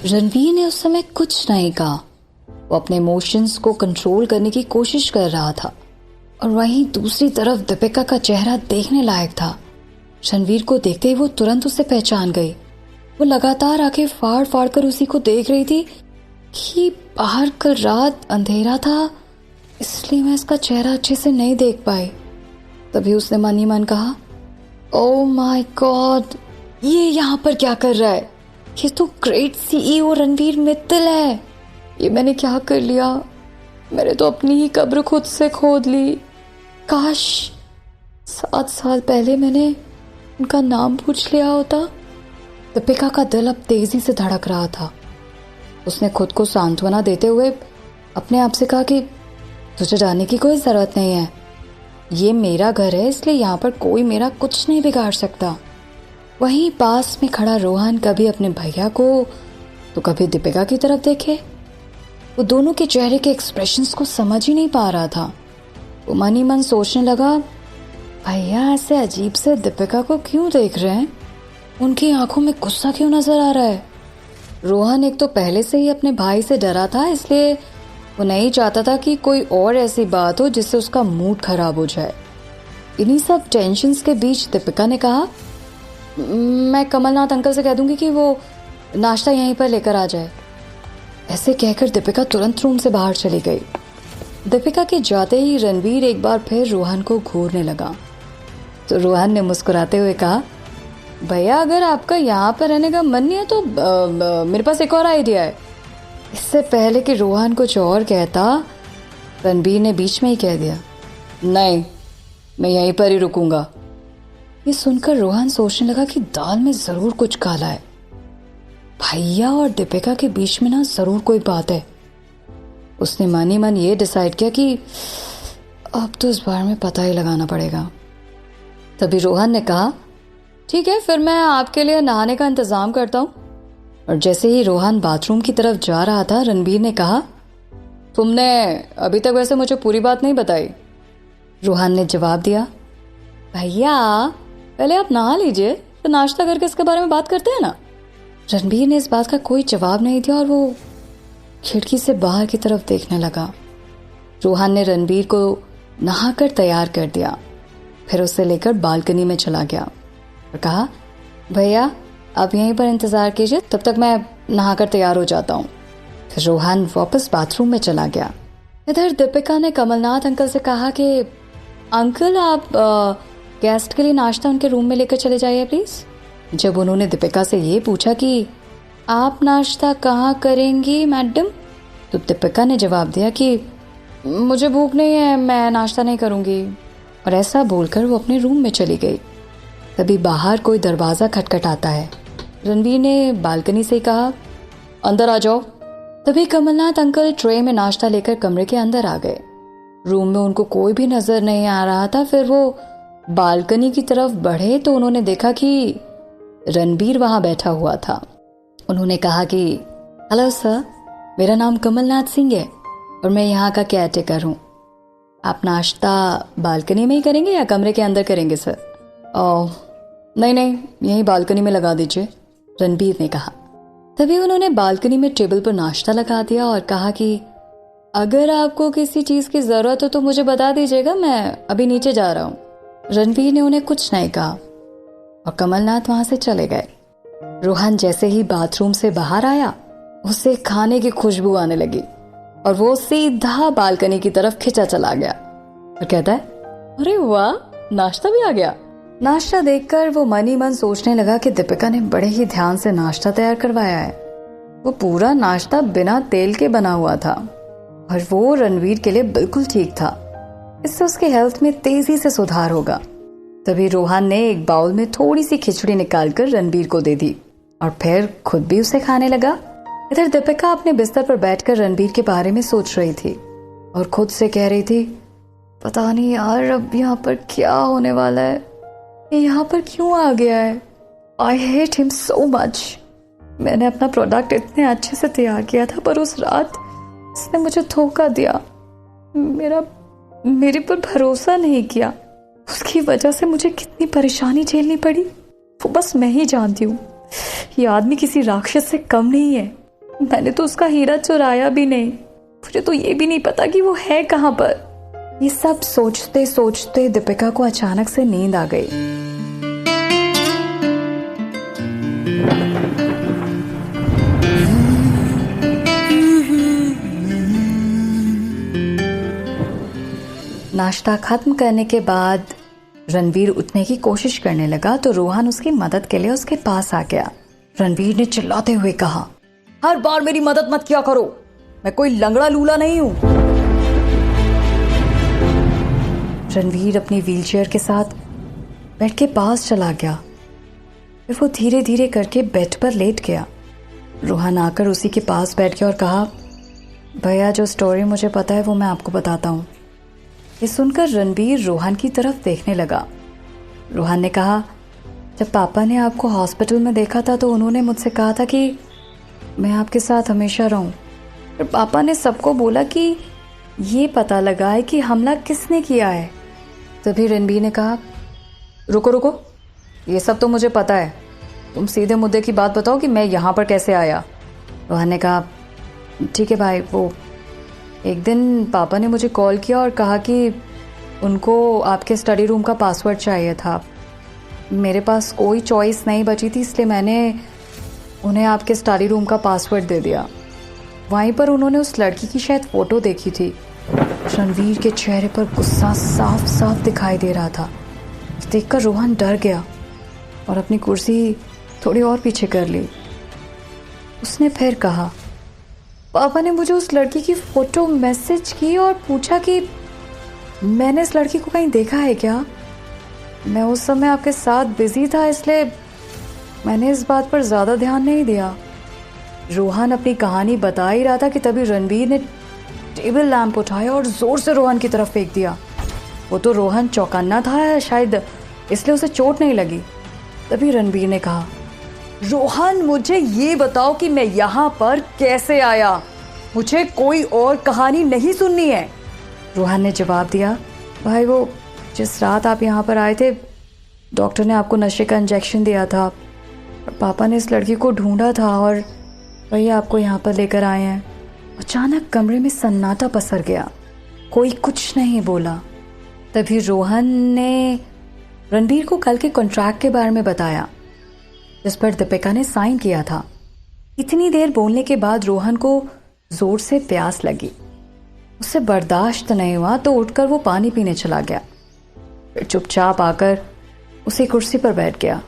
रणवीर ने उस समय कुछ नहीं कहा। वो अपने इमोशंस को कंट्रोल करने की कोशिश कर रहा था और वहीं दूसरी तरफ दीपिका का चेहरा देखने लायक था। रणवीर को देखते ही वो तुरंत उसे पहचान गई। वो लगातार आंखें फाड़ फाड़ कर उसी को देख रही थी कि बाहर कल रात अंधेरा था, इसलिए मैं इसका चेहरा अच्छे से नहीं देख पाई। तभी उसने मन ही मन कहा, ओह माय गॉड, ये यहाँ पर क्या कर रहा है? ये तो ग्रेट सीईओ रणवीर मित्तल है। ये मैंने क्या कर लिया? मैंने तो अपनी ही कब्र खुद से खोद ली। काश 7 साल पहले मैंने उनका नाम पूछ लिया होता। दीपिका का दिल अब तेजी से धड़क रहा था। उसने खुद को सांत्वना देते हुए अपने आप से कहा कि तुझे जाने की कोई जरूरत नहीं है। ये मेरा घर है, इसलिए यहाँ पर कोई मेरा कुछ नहीं बिगाड़ सकता। वहीं पास में खड़ा रोहन कभी अपने भैया को तो कभी दीपिका की तरफ देखे। वो दोनों के चेहरे के एक्सप्रेशंस को समझ ही नहीं पा रहा था। वो मन ही मन सोचने लगा, भैया ऐसे अजीब से दीपिका को क्यों देख रहे हैं? उनकी आंखों में गुस्सा क्यों नजर आ रहा है? रोहन एक तो पहले से ही अपने भाई से डरा था, इसलिए वो नहीं चाहता था कि कोई और ऐसी बात हो जिससे उसका मूड खराब हो जाए। इन्हीं सब टेंशन्स के बीच दीपिका ने कहा, मैं कमलनाथ अंकल से कह दूंगी कि वो नाश्ता यहीं पर लेकर आ जाए। ऐसे कहकर दीपिका तुरंत रूम से बाहर चली गई। दीपिका के जाते ही रणवीर एक बार फिर रोहन को घूरने लगा तो रोहन ने मुस्कुराते हुए कहा, भैया अगर आपका यहाँ पर रहने का मन नहीं है तो मेरे पास एक और आइडिया है। इससे पहले कि रोहन कुछ और कहता, रणवीर ने बीच में ही कह दिया, नहीं, मैं यहीं पर ही रुकूंगा। ये सुनकर रोहन सोचने लगा कि दाल में जरूर कुछ काला है। भैया और दीपिका के बीच में ना जरूर कोई बात है। उसने मन ही मन ये डिसाइड किया कि अब तो इस बार में पता ही लगाना पड़ेगा। तभी रोहन ने कहा, ठीक है, फिर मैं आपके लिए नहाने का इंतजाम करता हूँ। और जैसे ही रोहन बाथरूम की तरफ जा रहा था, रणवीर ने कहा, तुमने अभी तक वैसे मुझे पूरी बात नहीं बताई। रोहन ने जवाब दिया, भैया पहले आप नहा लीजिए, तो नाश्ता करके इसके बारे में बात करते हैं ना। रणवीर ने इस बात का कोई जवाब नहीं दिया और वो खिड़की से बाहर की तरफ देखने लगा। रोहन ने रणवीर को नहाकर तैयार कर दिया, फिर उसे लेकर बालकनी में चला गया और कहा, भैया आप यहीं पर इंतजार कीजिए, तब तक मैं नहाकर तैयार हो जाता हूँ। फिर रोहन वापस बाथरूम में चला गया। इधर दीपिका ने कमलनाथ अंकल से कहा कि अंकल आप गेस्ट के लिए नाश्ता उनके रूम में लेकर चले जाइए प्लीज। जब उन्होंने दीपिका से ये पूछा कि आप नाश्ता कहाँ करेंगी मैडम, तो दीपिका ने जवाब दिया कि मुझे भूख नहीं है, मैं नाश्ता नहीं करूँगी। और ऐसा बोलकर वो अपने रूम में चली गई। तभी बाहर कोई दरवाज़ा खटखटाता है। रणवीर ने बालकनी से कहा, अंदर आ जाओ। तभी कमलनाथ अंकल ट्रे में नाश्ता लेकर कमरे के अंदर आ गए। रूम में उनको कोई भी नजर नहीं आ रहा था। फिर वो बालकनी की तरफ बढ़े तो उन्होंने देखा कि रणवीर वहां बैठा हुआ था। उन्होंने कहा कि हेलो सर, मेरा नाम कमलनाथ सिंह है और मैं यहाँ का केयरटेकर हूँ। आप नाश्ता बालकनी में ही करेंगे या कमरे के अंदर करेंगे सर? नहीं, यहीं बालकनी में लगा दीजिए, रणवीर ने कहा। तभी उन्होंने बालकनी में टेबल पर नाश्ता लगा दिया और कहा कि अगर आपको किसी चीज की जरूरत हो तो मुझे बता दीजिएगा, मैं अभी नीचे जा रहा हूँ। रणवीर ने उन्हें कुछ नहीं कहा और कमलनाथ वहां से चले गए। रोहन जैसे ही बाथरूम से बाहर आया, उसे खाने की खुशबू आने लगी और वो सीधा बालकनी की तरफ खिंचा चला गया और कहता है, अरे वाह, नाश्ता भी आ गया। नाश्ता देखकर वो मन ही मन सोचने लगा कि दीपिका ने बड़े ही ध्यान से नाश्ता तैयार करवाया है। वो पूरा नाश्ता बिना तेल के बना हुआ था और वो रणवीर के लिए बिल्कुल ठीक था। इससे उसके हेल्थ में तेजी से सुधार होगा। तभी रोहन ने एक बाउल में थोड़ी सी खिचड़ी निकालकर रणवीर को दे दी और फिर खुद भी उसे खाने लगा। इधर दीपिका अपने बिस्तर पर बैठकर रणवीर के बारे में सोच रही थी और खुद से कह रही थी, पता नहीं यार अब यहाँ पर क्या होने वाला है, ये यहाँ पर क्यों आ गया है। I hate him so much. मैंने अपना प्रोडक्ट इतने अच्छे से तैयार किया था, पर उस रात इसने मुझे धोखा दिया, मेरे पर भरोसा नहीं किया। उसकी वजह से मुझे कितनी परेशानी झेलनी पड़ी वो बस मैं ही जानती हूँ। ये आदमी किसी राक्षस से कम नहीं है। मैंने तो उसका हीरा चुराया भी नहीं, मुझे तो ये भी नहीं पता कि वो है कहाँ पर। ये सब सोचते सोचते दीपिका को अचानक से नींद आ गई। नाश्ता खत्म करने के बाद रणवीर उठने की कोशिश करने लगा तो रोहन उसकी मदद के लिए उसके पास आ गया। रणवीर ने चिल्लाते हुए कहा, हर बार मेरी मदद मत किया करो, मैं कोई लंगड़ा लूला नहीं हूं। रणवीर अपनी व्हीलचेयर के साथ बेड के पास चला गया, फिर वो धीरे धीरे करके बेड पर लेट गया। रोहन आकर उसी के पास बैठ गया और कहा, भैया जो स्टोरी मुझे पता है वो मैं आपको बताता हूँ। ये सुनकर रणवीर रोहन की तरफ देखने लगा। रोहन ने कहा, जब पापा ने आपको हॉस्पिटल में देखा था तो उन्होंने मुझसे कहा था कि मैं आपके साथ हमेशा रहूं। फिर पापा ने सबको बोला कि ये पता लगा है कि हमला किसने किया है। तभी रणवीर ने कहा, रुको रुको, ये सब तो मुझे पता है, तुम सीधे मुद्दे की बात बताओ कि मैं यहाँ पर कैसे आया। रोहन ने कहा, ठीक है भाई, वो एक दिन पापा ने मुझे कॉल किया और कहा कि उनको आपके स्टडी रूम का पासवर्ड चाहिए था। मेरे पास कोई चॉइस नहीं बची थी, इसलिए मैंने उन्हें आपके स्टडी रूम का पासवर्ड दे दिया। वहीं पर उन्होंने उस लड़की की शायद फ़ोटो देखी थी। रणवीर के चेहरे पर गुस्सा साफ साफ दिखाई दे रहा था। देखकर रोहन डर गया और अपनी कुर्सी थोड़ी और पीछे कर ली। उसने फिर कहा, पापा ने मुझे उस लड़की की फ़ोटो मैसेज की और पूछा कि मैंने इस लड़की को कहीं देखा है क्या। मैं उस समय आपके साथ बिजी था, इसलिए मैंने इस बात पर ज़्यादा ध्यान नहीं दिया। रोहन अपनी कहानी बता ही रहा था कि तभी रणवीर ने टेबल लैंप उठाया और ज़ोर से रोहन की तरफ फेंक दिया। वो तो रोहन चौकन्ना था, शायद इसलिए उसे चोट नहीं लगी। तभी रणवीर ने कहा, रोहन मुझे ये बताओ कि मैं यहाँ पर कैसे आया, मुझे कोई और कहानी नहीं सुननी है। रोहन ने जवाब दिया, भाई वो जिस रात आप यहाँ पर आए थे डॉक्टर ने आपको नशे का इंजेक्शन दिया था। पापा ने इस लड़की को ढूंढा था और वही आपको यहाँ पर लेकर आए हैं। अचानक कमरे में सन्नाटा पसर गया, कोई कुछ नहीं बोला। तभी रोहन ने रणवीर को कल के कॉन्ट्रैक्ट के बारे में बताया जिस पर दीपिका ने साइन किया था। इतनी देर बोलने के बाद रोहन को जोर से प्यास लगी, उससे बर्दाश्त नहीं हुआ तो उठकर वो पानी पीने चला गया। फिर चुपचाप आकर उसी कुर्सी पर बैठ गया।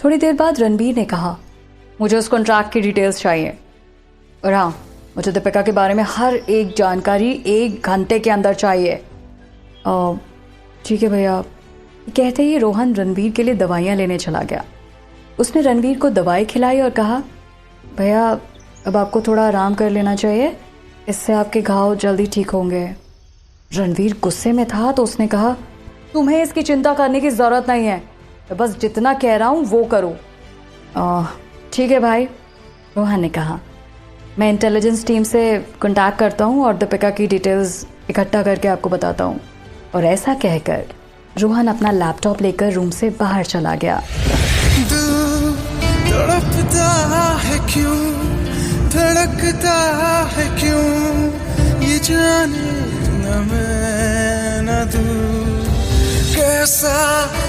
थोड़ी देर बाद रणवीर ने कहा, मुझे उस कॉन्ट्रैक्ट की डिटेल्स चाहिए और हाँ, मुझे दीपिका के बारे में हर एक जानकारी 1 घंटे के अंदर चाहिए। ठीक है भैया। कहते ही रोहन रणवीर के लिए दवाइयाँ लेने चला गया। उसने रणवीर को दवाई खिलाई और कहा, भैया अब आपको थोड़ा आराम कर लेना चाहिए, इससे आपके घाव जल्दी ठीक होंगे। रणवीर गुस्से में था तो उसने कहा, तुम्हें इसकी चिंता करने की ज़रूरत नहीं है, मैं बस जितना कह रहा हूँ वो करो। ठीक है भाई, रोहन ने कहा, मैं इंटेलिजेंस टीम से कांटेक्ट करता हूँ और दीपिका की डिटेल्स इकट्ठा करके आपको बताता हूँ। और ऐसा कहकर रोहन अपना लैपटॉप लेकर रूम से बाहर चला गया। तड़पता है क्यों, धड़कता है क्यों, ये जाने न मैं न तू, कैसा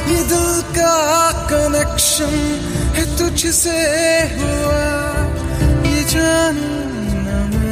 ये दिल का कनेक्शन है तुझसे हुआ, ये जाने न मैं।